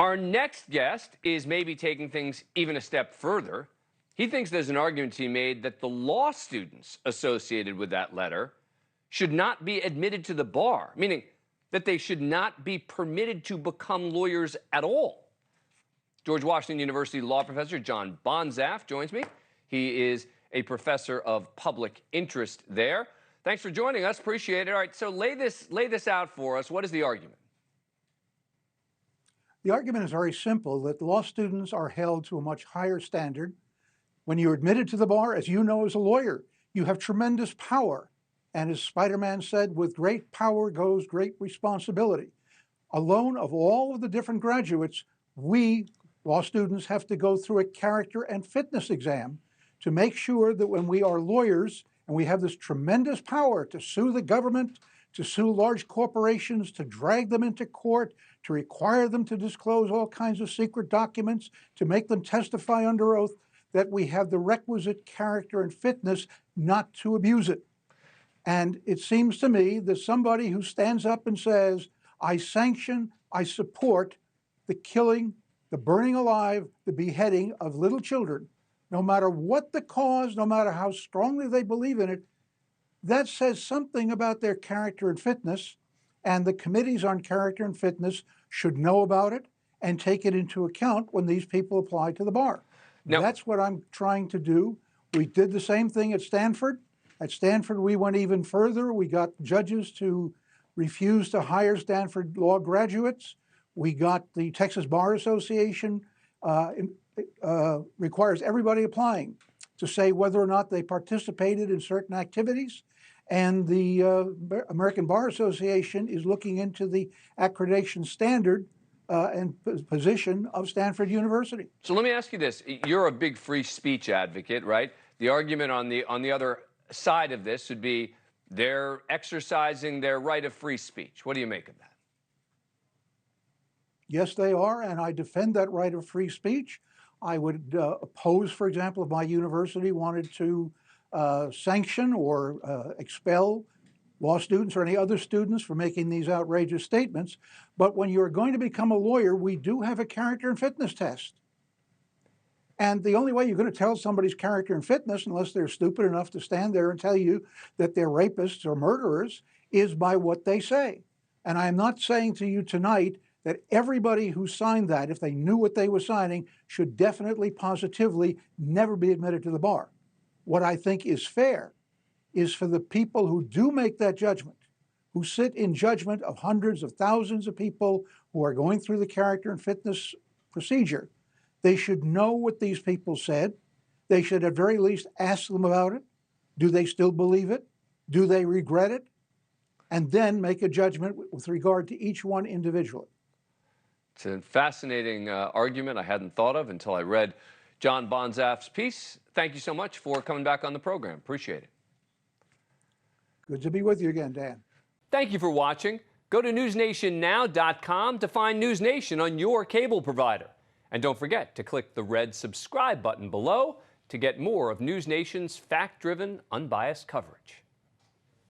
Our next guest is maybe taking things even a step further. He thinks there's an argument to be made that the law students associated with that letter should not be admitted to the bar, meaning that they should not be permitted to become lawyers at all. George Washington University law professor John Banzhaf joins me. He is a professor of public interest there. Thanks for joining us. Appreciate it. All right, so lay this out for us. What is the argument? The argument is very simple, that law students are held to a much higher standard. When you're admitted to the bar, as you know as a lawyer, you have tremendous power. And as Spider-Man said, with great power goes great responsibility. Alone of all of the different graduates, we, law students, have to go through a character and fitness exam to make sure that when we are lawyers and we have this tremendous power to sue the government, to sue large corporations, to drag them into court, to require them to disclose all kinds of secret documents, to make them testify under oath, that we have the requisite character and fitness not to abuse it. And it seems to me that somebody who stands up and says, I sanction, I support the killing, the burning alive, the beheading of little children, no matter what the cause, no matter how strongly they believe in it, that says something about their character and fitness, and the committees on character and fitness should know about it and take it into account when these people apply to the bar. Now, that's what I'm trying to do. We did the same thing at Stanford. At Stanford, we went even further. We got judges to refuse to hire Stanford law graduates. We got the Texas Bar Association requires everybody applying to say whether or not they participated in certain activities. And the American Bar Association is looking into the accreditation standard and position of Stanford University. So let me ask you this. You're a big free speech advocate, right? The argument on the other side of this would be they're exercising their right of free speech. What do you make of that? Yes, they are, and I defend that right of free speech. I would oppose, for example, if my university wanted to sanction or expel law students or any other students for making these outrageous statements. But when you're going to become a lawyer, we do have a character and fitness test. And the only way you're going to tell somebody's character and fitness, unless they're stupid enough to stand there and tell you that they're rapists or murderers, is by what they say. And I'm not saying to you tonight that everybody who signed that, if they knew what they were signing, should definitely, positively never be admitted to the bar. What I think is fair is for the people who do make that judgment, who sit in judgment of hundreds of thousands of people who are going through the character and fitness procedure, they should know what these people said. They should at very least ask them about it. Do they still believe it? Do they regret it? And then make a judgment with regard to each one individually. It's a fascinating argument I hadn't thought of until I read John Banzhaf's piece. Thank you so much for coming back on the program. Appreciate it. Good to be with you again, Dan. Thank you for watching. Go to newsnationnow.com to find NewsNation on your cable provider. And don't forget to click the red subscribe button below to get more of NewsNation's fact-driven, unbiased coverage.